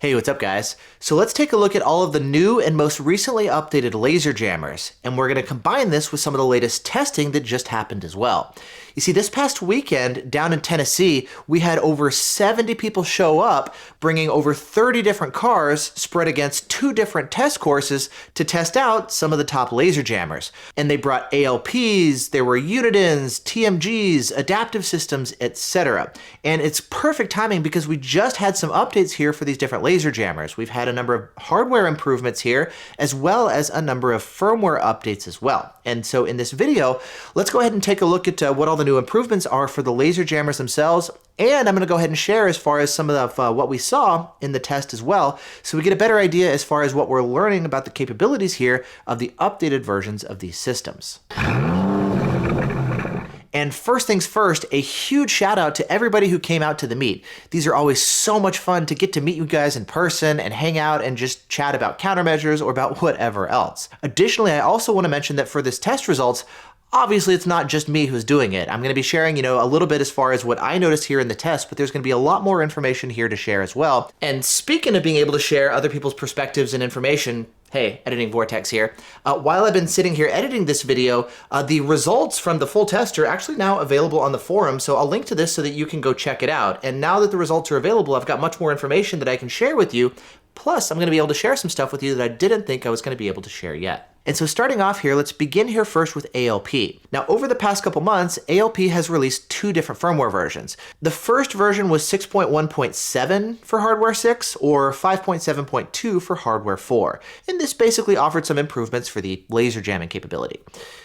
Hey, what's up guys? So let's take a look at all of the new and most recently updated laser jammers, and we're going to combine this with some of the latest testing that just happened as well. You see, this past weekend down in Tennessee, we had over 70 people show up, bringing over 30 different cars spread against 2 different test courses to test out some of the top laser jammers. And they brought ALPs, there were Unidens, TMGs, Adaptiv systems, etc. And it's perfect timing because we just had some updates here for these different laser jammers. We've had a number of hardware improvements here, as well as a number of firmware updates as well. And so in this video, let's go ahead and take a look at what all the new improvements are for the laser jammers themselves. And I'm going to go ahead and share as far as some of what we saw in the test as well, so we get a better idea as far as what we're learning about the capabilities here of the updated versions of these systems. And first things first, a huge shout out to everybody who came out to the meet. These are always so much fun to get to meet you guys in person and hang out and just chat about countermeasures or about whatever else. Additionally, I also want to mention that for this test results, obviously, it's not just me who's doing it. I'm going to be sharing, a little bit as far as what I noticed here in the test, but there's going to be a lot more information here to share as well. And speaking of being able to share other people's perspectives and information, hey, Editing Vortex here. While I've been sitting here editing this video, the results from the full test are actually now available on the forum, so I'll link to this so that you can go check it out. And now that the results are available, I've got much more information that I can share with you. Plus, I'm going to be able to share some stuff with you that I didn't think I was going to be able to share yet. And so starting off here, let's begin here first with ALP. Now, over the past couple months, ALP has released 2 different firmware versions. The first version was 6.1.7 for hardware 6 or 5.7.2 for hardware 4. And this basically offered some improvements for the laser jamming capability.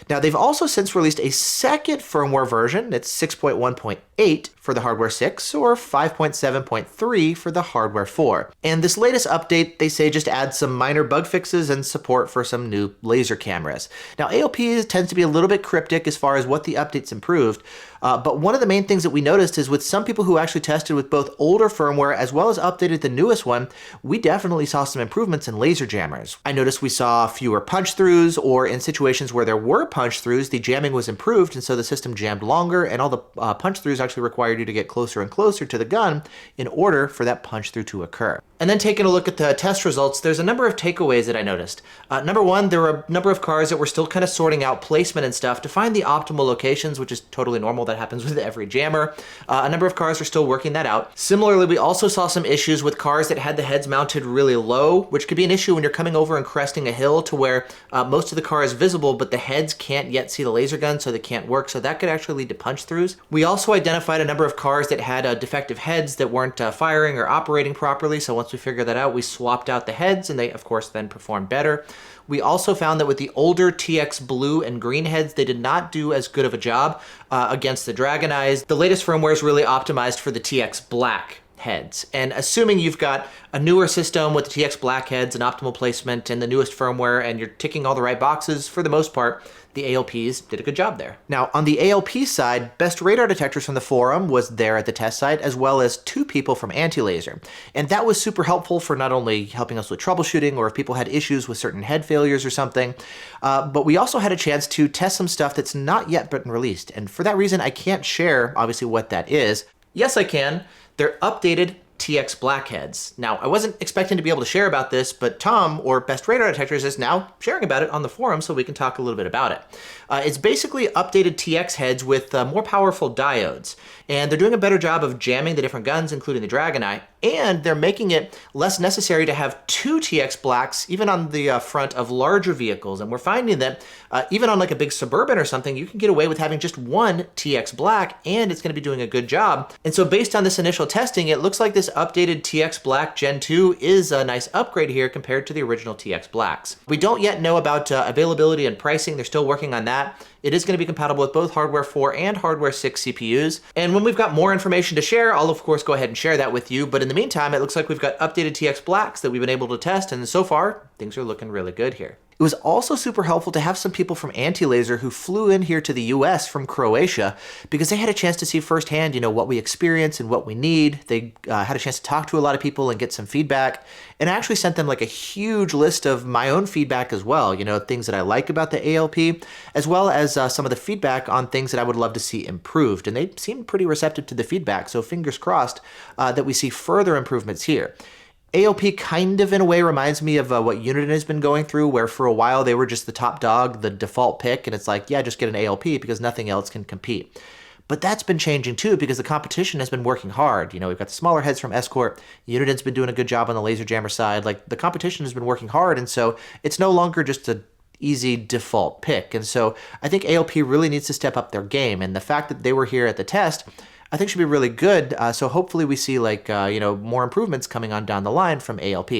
Now, they've also since released a second firmware version. It's 6.1.8 for the hardware 6 or 5.7.3 for the hardware 4. And this latest update, they say, just adds some minor bug fixes and support for some new laser cameras. Now, ALP tends to be a little bit cryptic as far as what the updates improved, but one of the main things that we noticed is with some people who actually tested with both older firmware as well as updated the newest one, we definitely saw some improvements in laser jammers. I noticed we saw fewer punch-throughs, or in situations where there were punch-throughs, the jamming was improved, and so the system jammed longer, and all the punch-throughs actually required you to get closer and closer to the gun in order for that punch-through to occur. And then taking a look at the test results, there's a number of takeaways that I noticed. Number one, there were a number of cars that were still kind of sorting out placement and stuff to find the optimal locations, which is totally normal. That happens with every jammer. A number of cars are still working that out. Similarly, we also saw some issues with cars that had the heads mounted really low, which could be an issue when you're coming over and cresting a hill to where most of the car is visible, but the heads can't yet see the laser gun, so they can't work. So that could actually lead to punch-throughs. We also identified a number of cars that had defective heads that weren't firing or operating properly. So once we figured that out, we swapped out the heads, and they, of course, then performed better. We also found that with the older TX blue and green heads, they did not do as good of a job against the Dragon Eyes. The latest firmware is really optimized for the TX black heads. And assuming you've got a newer system with the TX black heads and optimal placement and the newest firmware, and you're ticking all the right boxes, for the most part, the ALPs did a good job there. Now, on the ALP side, Best Radar Detectors from the forum was there at the test site, as well as 2 people from Antilaser. And that was super helpful for not only helping us with troubleshooting or if people had issues with certain head failures or something, but we also had a chance to test some stuff that's not yet been released. And for that reason, I can't share, obviously, what that is. Yes, I can. They're updated TX blackheads. Now, I wasn't expecting to be able to share about this, but Tom, or Best Radar Detectors, is now sharing about it on the forum, so we can talk a little bit about it. It's basically updated TX heads with more powerful diodes, and they're doing a better job of jamming the different guns, including the Dragon Eye, and they're making it less necessary to have 2 TX blacks, even on the front of larger vehicles. And we're finding that even on like a big Suburban or something, you can get away with having just 1 TX black, and it's going to be doing a good job. And so based on this initial testing, it looks like this updated TX Black Gen 2 is a nice upgrade here compared to the original TX Blacks. We don't yet know about availability and pricing. They're still working on that. It is going to be compatible with both hardware 4 and hardware 6 CPUs. And when we've got more information to share, I'll of course go ahead and share that with you. But in the meantime, it looks like we've got updated TX Blacks that we've been able to test. And so far, things are looking really good here. It was also super helpful to have some people from Antilaser who flew in here to the US from Croatia because they had a chance to see firsthand, what we experience and what we need. They had a chance to talk to a lot of people and get some feedback. And I actually sent them like a huge list of my own feedback as well, things that I like about the ALP, as well as some of the feedback on things that I would love to see improved. And they seemed pretty receptive to the feedback. So fingers crossed that we see further improvements here. AOP kind of in a way reminds me of what Uniden has been going through, where for a while they were just the top dog, the default pick, and it's like, yeah, just get an AOP because nothing else can compete. But that's been changing too because the competition has been working hard. You know, we've got the smaller heads from Escort. Uniden's been doing a good job on the laser jammer side. Like, the competition has been working hard, and so it's no longer just a easy default pick. And so I think AOP really needs to step up their game, and the fact that they were here at the test I think should be really good. So hopefully we see more improvements coming on down the line from ALP.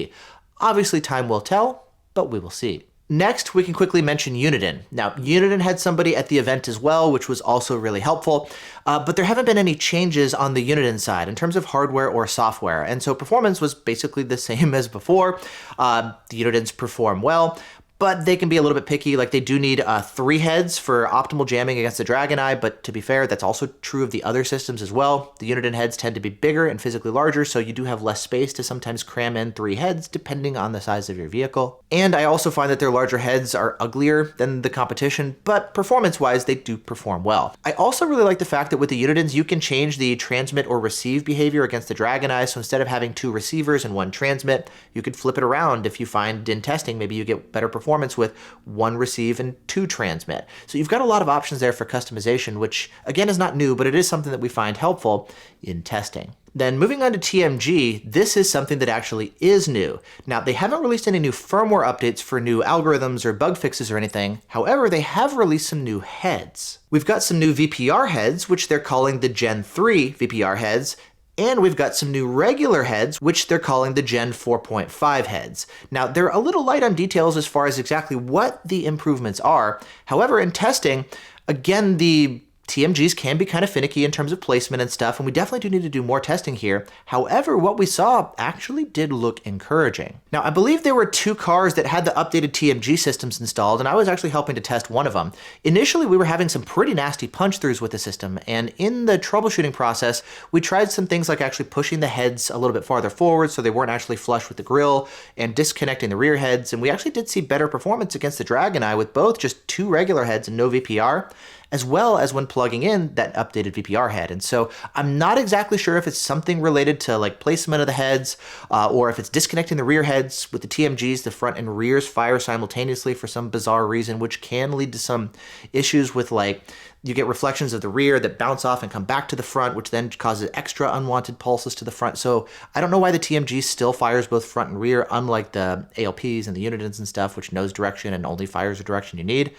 Obviously time will tell, but we will see. Next, we can quickly mention Uniden. Now, Uniden had somebody at the event as well, which was also really helpful, but there haven't been any changes on the Uniden side in terms of hardware or software, and so performance was basically the same as before. The Unidens perform well, but they can be a little bit picky. Like, they do need 3 heads for optimal jamming against the Dragon Eye, but to be fair, that's also true of the other systems as well. The Uniden heads tend to be bigger and physically larger, so you do have less space to sometimes cram in 3 heads, depending on the size of your vehicle. And I also find that their larger heads are uglier than the competition, but performance-wise, they do perform well. I also really like the fact that with the Unidens, you can change the transmit or receive behavior against the Dragon Eye, so instead of having 2 receivers and 1 transmit, you could flip it around if you find in testing maybe you get better performance with 1 receive and 2 transmit. So you've got a lot of options there for customization, which again is not new, but it is something that we find helpful in testing. Then moving on to TMG, this is something that actually is new. Now, they haven't released any new firmware updates for new algorithms or bug fixes or anything. However, they have released some new heads. We've got some new VPR heads, which they're calling the Gen 3 VPR heads, and we've got some new regular heads, which they're calling the Gen 4.5 heads. Now, they're a little light on details as far as exactly what the improvements are. However, in testing, again, the TMGs can be kind of finicky in terms of placement and stuff, and we definitely do need to do more testing here. However, what we saw actually did look encouraging. Now, I believe there were 2 cars that had the updated TMG systems installed, and I was actually helping to test one of them. Initially, we were having some pretty nasty punch-throughs with the system, and in the troubleshooting process, we tried some things like actually pushing the heads a little bit farther forward so they weren't actually flush with the grille, and disconnecting the rear heads, and we actually did see better performance against the Dragon Eye with both just 2 regular heads and no VPR, as well as when plugging in that updated VPR head. And so I'm not exactly sure if it's something related to like placement of the heads, or if it's disconnecting the rear heads with the TMGs, the front and rears fire simultaneously for some bizarre reason, which can lead to some issues with like, you get reflections of the rear that bounce off and come back to the front, which then causes extra unwanted pulses to the front. So I don't know why the TMG still fires both front and rear, unlike the ALPs and the Unidens and stuff, which knows direction and only fires the direction you need.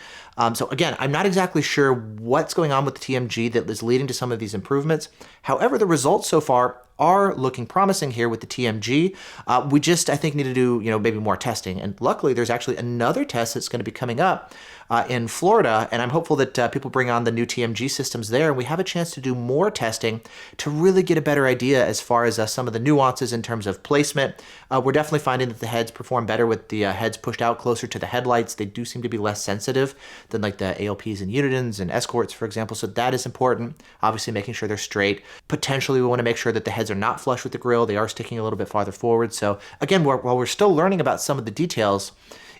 So again, I'm not exactly sure what's going on with the TMG that is leading to some of these improvements. However, the results so far are looking promising here with the TMG. We just, I think, need to do, maybe more testing. And luckily, there's actually another test that's going to be coming up in Florida, and I'm hopeful that people bring on the new TMG systems there, and we have a chance to do more testing to really get a better idea as far as some of the nuances in terms of placement. We're definitely finding that the heads perform better with the heads pushed out closer to the headlights. They do seem to be less sensitive than like the ALPs and Unidens and Escorts, for example, so that is important. Obviously, making sure they're straight. Potentially, we want to make sure that the heads are not flush with the grille. They are sticking a little bit farther forward. So again, while we're still learning about some of the details,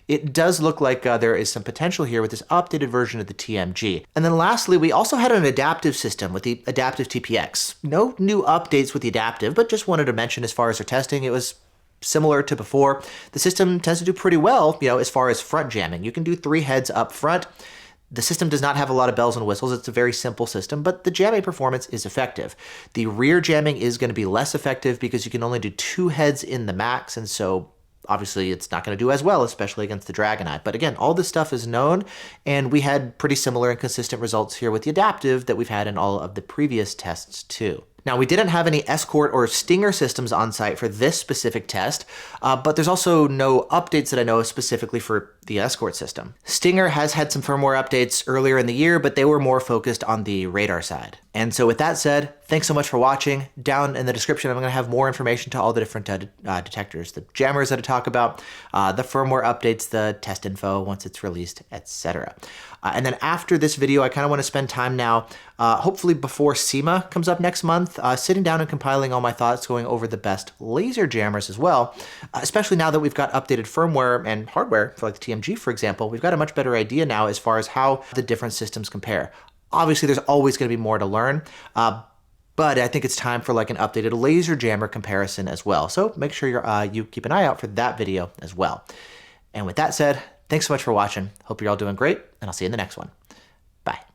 it does look like there is some potential here with this updated version of the TMG. And then lastly, we also had an adaptive system with the Adaptiv TPX. No new updates with the Adaptiv, but just wanted to mention as far as their testing, it was similar to before. The system tends to do pretty well, as far as front jamming. You can do 3 heads up front. The system does not have a lot of bells and whistles. It's a very simple system, but the jamming performance is effective. The rear jamming is going to be less effective because you can only do 2 heads in the max, and so obviously it's not going to do as well, especially against the Dragon Eye. But again, all this stuff is known, and we had pretty similar and consistent results here with the Adaptiv that we've had in all of the previous tests too. Now, we didn't have any Escort or Stinger systems on site for this specific test, but there's also no updates that I know of specifically for the Escort system. Stinger has had some firmware updates earlier in the year, but they were more focused on the radar side. And so with that said, thanks so much for watching. Down in the description, I'm going to have more information to all the different detectors, the jammers that I talk about, the firmware updates, the test info once it's released, etc. And then after this video, I kind of want to spend time now, hopefully before SEMA comes up next month, sitting down and compiling all my thoughts, going over the best laser jammers as well, especially now that we've got updated firmware and hardware for like the TMG, for example. We've got a much better idea now as far as how the different systems compare. Obviously, there's always going to be more to learn, But I think it's time for like an updated laser jammer comparison as well. So make sure you keep an eye out for that video as well. And with that said, thanks so much for watching. Hope you're all doing great, and I'll see you in the next one. Bye.